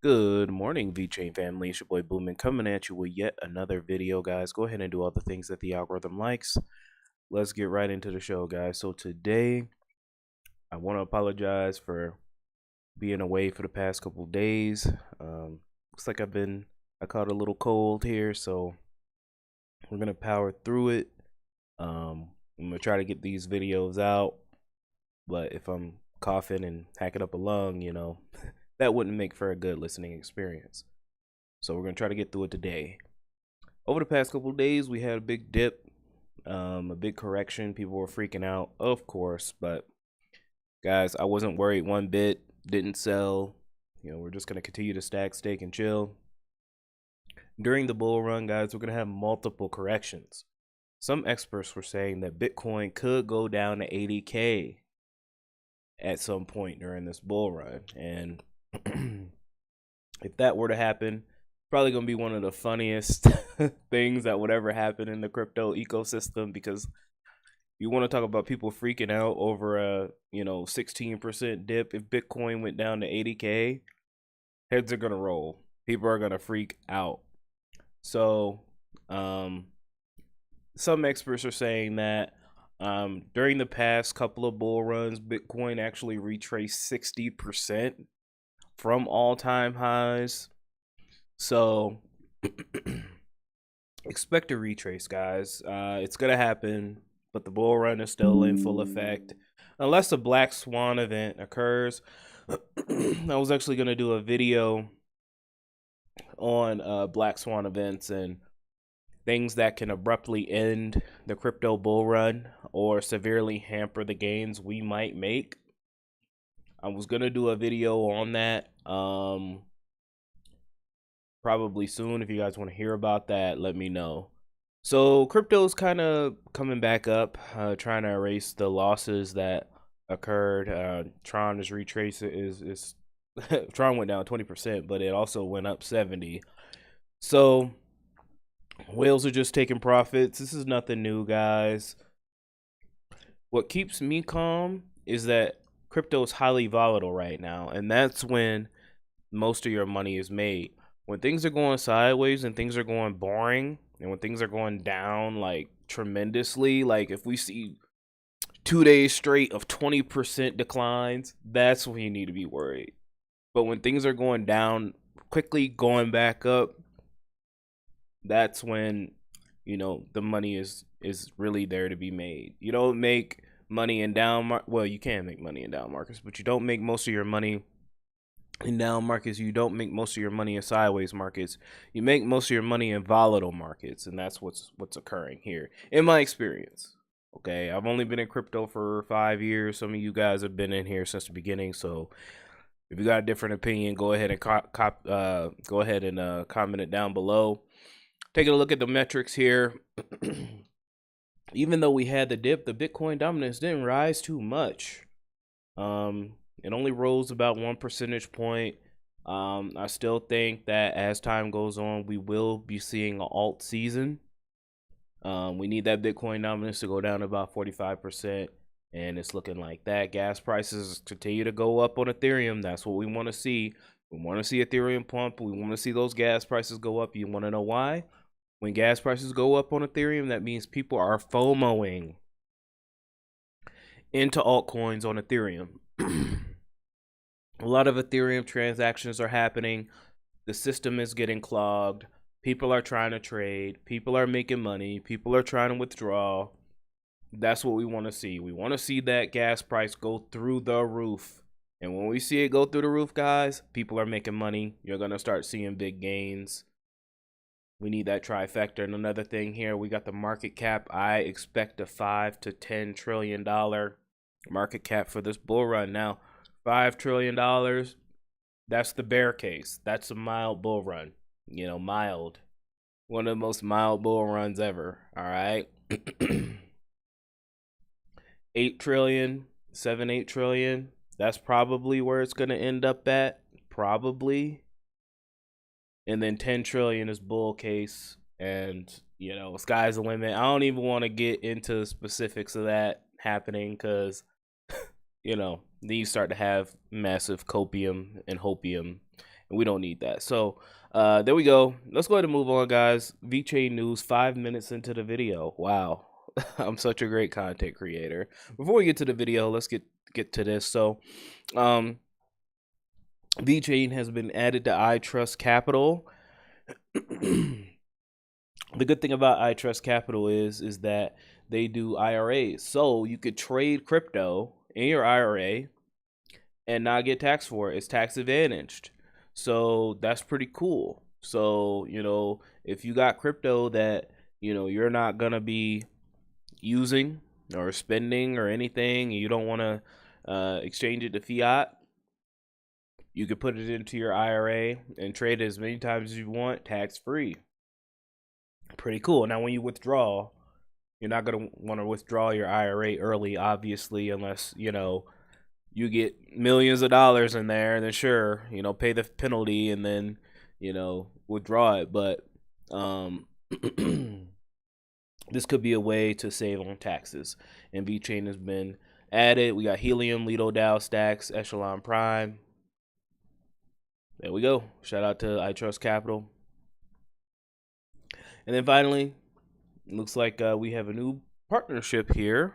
Good morning, VeChain family. It's your boy Boomin coming at you with yet another video, guys. Go ahead and do all the things that the algorithm likes. Let's get right into the show, guys. So today, I want to apologize for being away for the past couple of days. Looks like I caught a little cold here, so we're gonna power through it. I'm gonna try to get these videos out, but if I'm coughing and hacking up a lung, that wouldn't make for a good listening experience. So we're gonna try to get through it today. Over the past couple of days, we had a big dip, a big correction. People were freaking out, of course, but guys, I wasn't worried one bit. Didn't sell. We're just gonna continue to stack, stake, and chill. During the bull run, guys, we're gonna have multiple corrections. Some experts were saying that Bitcoin could go down to 80K at some point during this bull run, and if that were to happen, probably gonna be one of the funniest things that would ever happen in the crypto ecosystem, because you want to talk about people freaking out over a 16% dip. If Bitcoin went down to 80K, heads are gonna roll. People are gonna freak out. So some experts are saying that during the past couple of bull runs, Bitcoin actually retraced 60% from all-time highs. So expect a retrace, guys. It's gonna happen, but the bull run is still in full effect unless a black swan event occurs. I was actually gonna do a video on black swan events and things that can abruptly end the crypto bull run or severely hamper the gains we might make. I was gonna do a video on that probably soon. If you guys want to hear about that, let me know. So crypto's kind of coming back up, trying to erase the losses that occurred. Tron is retracing is Tron went down 20%, but it also went up 70. So whales are just taking profits. This is nothing new, guys. What keeps me calm is that crypto is highly volatile right now, and that's when most of your money is made. When things are going sideways and things are going boring, and when things are going down like tremendously, like if we see 2 days straight of 20% declines, that's when you need to be worried. But when things are going down quickly, going back up, that's when the money is really there to be made. You don't make money in well, you can make money in down markets, but you don't make most of your money in down markets. You don't make most of your money in sideways markets. You make most of your money in volatile markets, and that's what's occurring here in my experience. Okay, I've only been in crypto for 5 years. Some of you guys have been in here since the beginning, so if you got a different opinion, go ahead and comment it down below. Taking a look at the metrics here, even though we had the dip, the Bitcoin dominance didn't rise too much. It only rose about 1 percentage point. I still think that as time goes on, we will be seeing an alt season. We need that Bitcoin dominance to go down to about 45%, and it's looking like that. Gas prices continue to go up on Ethereum. That's what we want to see. We want to see Ethereum pump. We want to see those gas prices go up. You want to know why? When gas prices go up on Ethereum, that means people are FOMOing into altcoins on Ethereum. A lot of Ethereum transactions are happening. The system is getting clogged. People are trying to trade. People are making money. People are trying to withdraw. That's what we want to see. We want to see that gas price go through the roof. And when we see it go through the roof, guys, people are making money. You're going to start seeing big gains. We need that trifecta. And another thing here, we got the market cap. I expect a $5 to $10 trillion market cap for this bull run. Now, $5 trillion, that's the bear case. That's a mild bull run. Mild. One of the most mild bull runs ever. All right. 8 trillion, 8 trillion. That's probably where it's going to end up at. Probably. And then 10 trillion is bull case. And, sky's the limit. I don't even want to get into specifics of that happening because, then you start to have massive copium and hopium and we don't need that. So there we go. Let's go ahead and move on, guys. VeChain news 5 minutes into the video. Wow. I'm such a great content creator. Before we get to the video, let's get to this. So VeChain has been added to iTrust Capital. The good thing about iTrust Capital is that they do IRAs. So you could trade crypto in your IRA and not get taxed for it. It's tax advantaged. So that's pretty cool. So, you know, if you got crypto that, you know, you're not going to be using or spending or anything, and you don't want to exchange it to fiat, you could put it into your IRA and trade it as many times as you want, tax free. Pretty cool. Now, when you withdraw, you're not going to want to withdraw your IRA early, obviously, unless, you know, you get millions of dollars in there, then sure, you know, pay the penalty and then, you know, withdraw it. But this could be a way to save on taxes. And VeChain has been added. We got Helium, Lido DAO, Stacks, Echelon Prime. There we go. Shout out to iTrust Capital. And then finally, it looks like we have a new partnership here.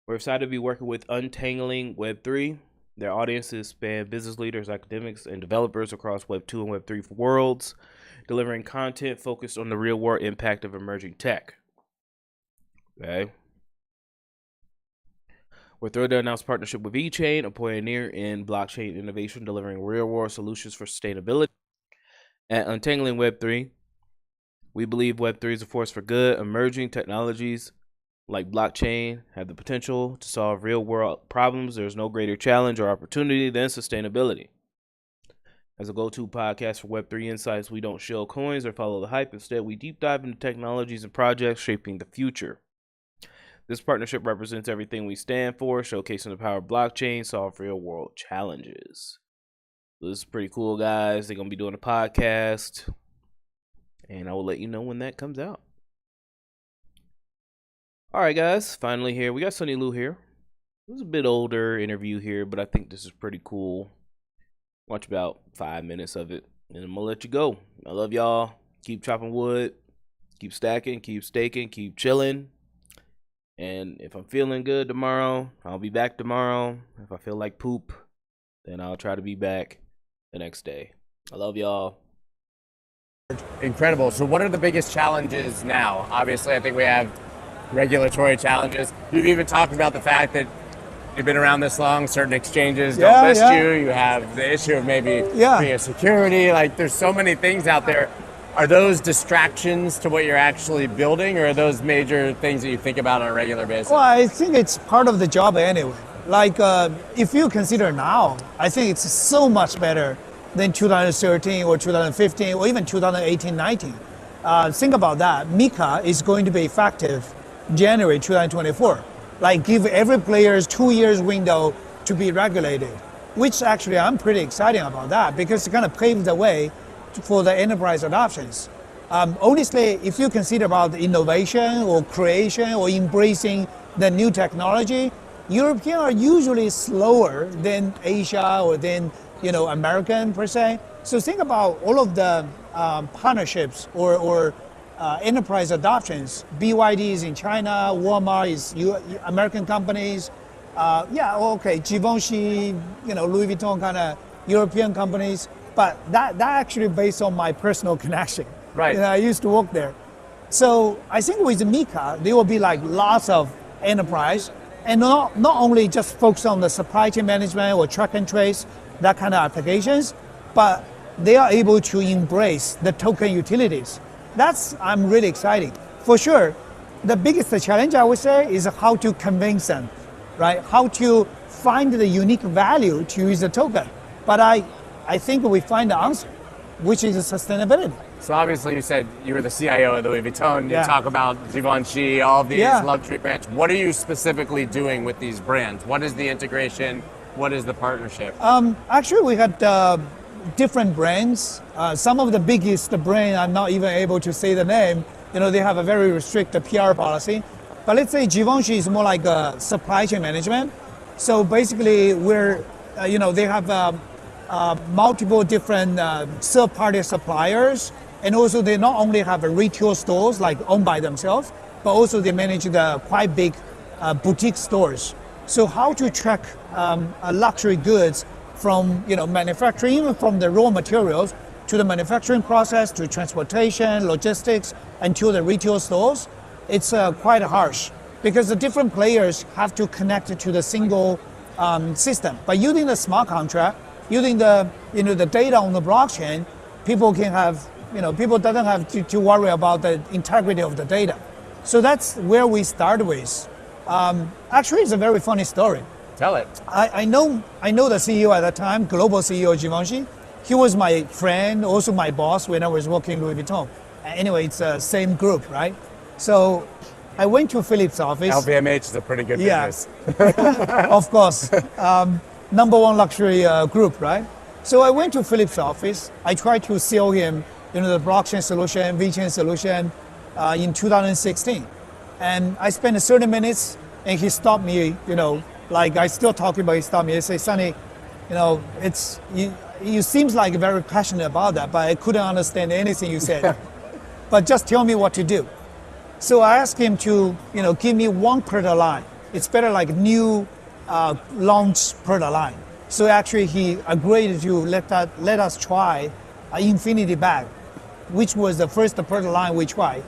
We're excited to be working with Untangling Web3. Their audiences span business leaders, academics, and developers across Web2 and Web3 worlds, delivering content focused on the real-world impact of emerging tech. Okay. We're thrilled to announce partnership with VeChain, a pioneer in blockchain innovation, delivering real-world solutions for sustainability. At Untangling Web3, we believe Web3 is a force for good. Emerging technologies like blockchain have the potential to solve real-world problems. There's no greater challenge or opportunity than sustainability. As a go-to podcast for Web3 insights, we don't shill coins or follow the hype. Instead, we deep dive into technologies and projects shaping the future. This partnership represents everything we stand for, showcasing the power of blockchain, solve real-world challenges. So this is pretty cool, guys. They're going to be doing a podcast, and I will let you know when that comes out. All right, guys, finally here. We got Sunny Lou here. It was a bit older interview here, but I think this is pretty cool. Watch about 5 minutes of it, and I'm going to let you go. I love y'all. Keep chopping wood. Keep stacking. Keep staking. Keep chilling. And if I'm feeling good tomorrow, I'll be back tomorrow. If I feel like poop, then I'll try to be back the next day. I love y'all. Incredible. So what are the biggest challenges now? Obviously, I think we have regulatory challenges. You've even talked about the fact that you've been around this long, certain exchanges don't list you. You have the issue of maybe being a security. Like, there's so many things out there. Are those distractions to what you're actually building, or are those major things that you think about on a regular basis? Well, I think it's part of the job anyway. Like, if you consider now, I think it's so much better than 2013 or 2015 or even 2018-19. Think about that. MiCA is going to be effective January 2024. Like, give every player 2 years window to be regulated, which actually I'm pretty excited about that, because it's going to pave the way for the enterprise adoptions. Honestly, if you consider about innovation or creation or embracing the new technology, Europeans are usually slower than Asia or than, you know, American per se. So think about all of the partnerships or enterprise adoptions. BYD is in China, Walmart is American companies. Givenchy, you know, Louis Vuitton kind of European companies. But that actually based on my personal connection. Right. You know, I used to work there. So I think with MiCA, there will be like lots of enterprise, and not only just focus on the supply chain management or track and trace, that kind of applications, but they are able to embrace the token utilities. I'm really excited. For sure, the biggest challenge I would say is how to convince them, right? How to find the unique value to use the token. But I think we find the answer, which is sustainability. So obviously you said you were the CIO of Louis Vuitton. You talk about Givenchy, all of these luxury brands. What are you specifically doing with these brands? What is the integration? What is the partnership? Actually, we had different brands. Some of the biggest brands, I'm not even able to say the name. You know, they have a very restricted PR policy. But let's say Givenchy is more like a supply chain management. So basically, they have multiple different third-party suppliers, and also they not only have retail stores like owned by themselves, but also they manage the quite big boutique stores. So how to track luxury goods from manufacturing, even from the raw materials to the manufacturing process, to transportation, logistics, until the retail stores, it's quite harsh because the different players have to connect to the single system. But using the smart contract, using the the data on the blockchain, people can have people doesn't have to worry about the integrity of the data. So that's where we start with. Actually, it's a very funny story. Tell it. I know the CEO at that time, global CEO Givenchy. He was my friend, also my boss when I was working at Louis Vuitton. Anyway, it's the same group, right? So I went to Philip's office. LVMH is a pretty good business. Of course. Number one luxury group, right? So I went to Philip's office. I tried to sell him the blockchain solution, VeChain solution in 2016. And I spent 30 minutes and he stopped me, like I still talking about, he stopped me. He said, Sonny, you seems like very passionate about that, but I couldn't understand anything you said. But just tell me what to do. So I asked him to, give me one product line. It's better like new launch product line. So actually he agreed to let us try an infinity bag, which was the first product line we tried.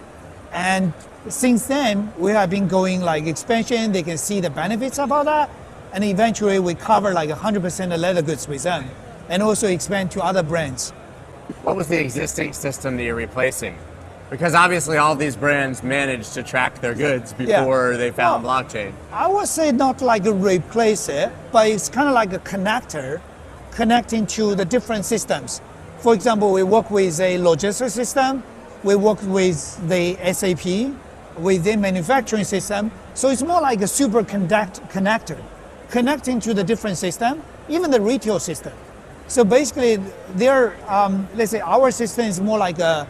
And since then, we have been going like expansion. They can see the benefits about that. And eventually we cover like 100% of leather goods with them and also expand to other brands. What was the existing system that you're replacing? Because obviously all these brands managed to track their goods before they found blockchain. I would say not like replace it, but it's kind of like a connector connecting to the different systems. For example, we work with a logistics system. We work with the SAP, with the manufacturing system. So it's more like a super connector, connecting to the different system, even the retail system. So basically, let's say our system is more like a,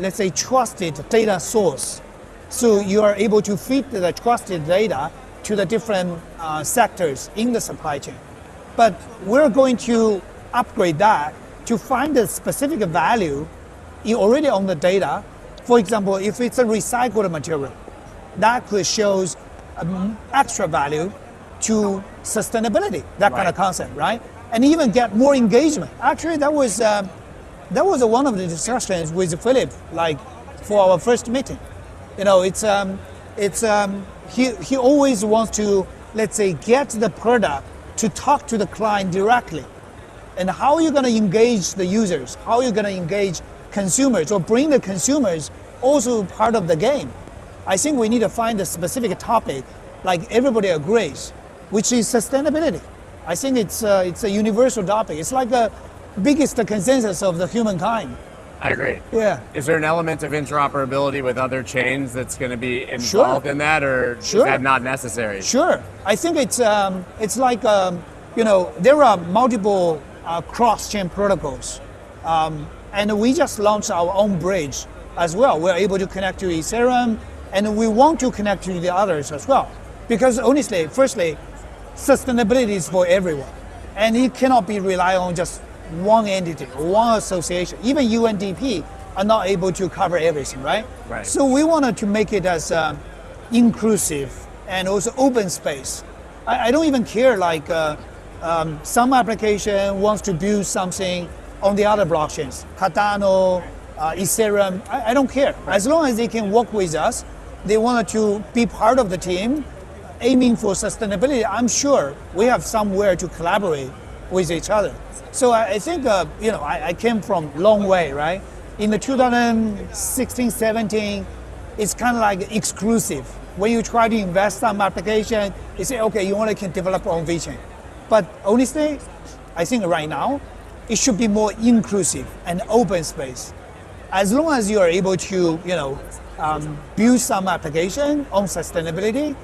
let's say, trusted data source. So you are able to feed the trusted data to the different sectors in the supply chain. But we're going to upgrade that to find the specific value you already own the data. For example, if it's a recycled material, that could show extra value to sustainability, that kind of concept, right? And even get more engagement. Actually, that was one of the discussions with Philip, like for our first meeting. He always wants to, let's say, get the product to talk to the client directly. And how are you going to engage the users? How are you going to engage consumers or bring the consumers also part of the game? I think we need to find a specific topic like everybody agrees, which is sustainability. I think it's a universal topic. It's like the biggest consensus of the humankind. I agree. Yeah. Is there an element of interoperability with other chains that's going to be involved in that, or is that not necessary? Sure. I think it's like there are multiple cross-chain protocols. And we just launched our own bridge as well. We're able to connect to Ethereum, and we want to connect to the others as well. Because honestly, firstly, sustainability is for everyone. And it cannot be relied on just one entity, one association. Even UNDP are not able to cover everything, right? Right. So we wanted to make it as inclusive and also open space. I don't even care like some application wants to build something on the other blockchains, Cardano, Ethereum, I don't care. As long as they can work with us, they wanted to be part of the team, aiming for sustainability. I'm sure we have somewhere to collaborate with each other. So I think, I came from a long way, right? In the 2016, 17, it's kind of like exclusive. When you try to invest some application, you say, okay, you only can develop on VeChain. But honestly, I think right now, it should be more inclusive and open space. As long as you are able to, build some application on sustainability,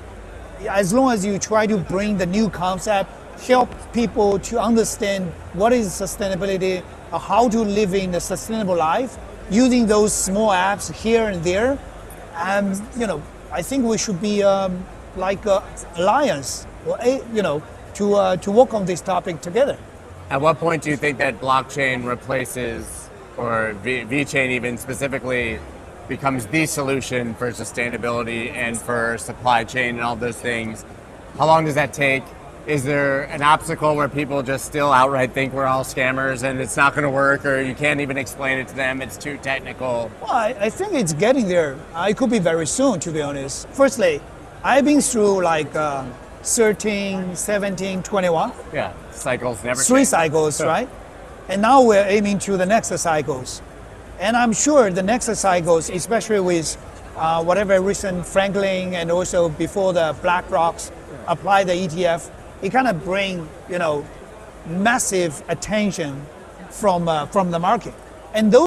as long as you try to bring the new concept, help people to understand what is sustainability, how to live in a sustainable life, using those small apps here and there, I think we should be like an alliance, to work on this topic together. At what point do you think that blockchain replaces, or VeChain even specifically, becomes the solution for sustainability and for supply chain and all those things? How long does that take? Is there an obstacle where people just still outright think we're all scammers and it's not going to work, or you can't even explain it to them, it's too technical? Well, I think it's getting there. It could be very soon, to be honest. Firstly, I've been through like 13, 17, 21. Yeah, cycles never Three change. cycles, right? And now we're aiming to the next cycles. And I'm sure the next cycles, especially with whatever recent Franklin and also before the BlackRocks apply the ETF, it kind of bring, massive attention from the market. And those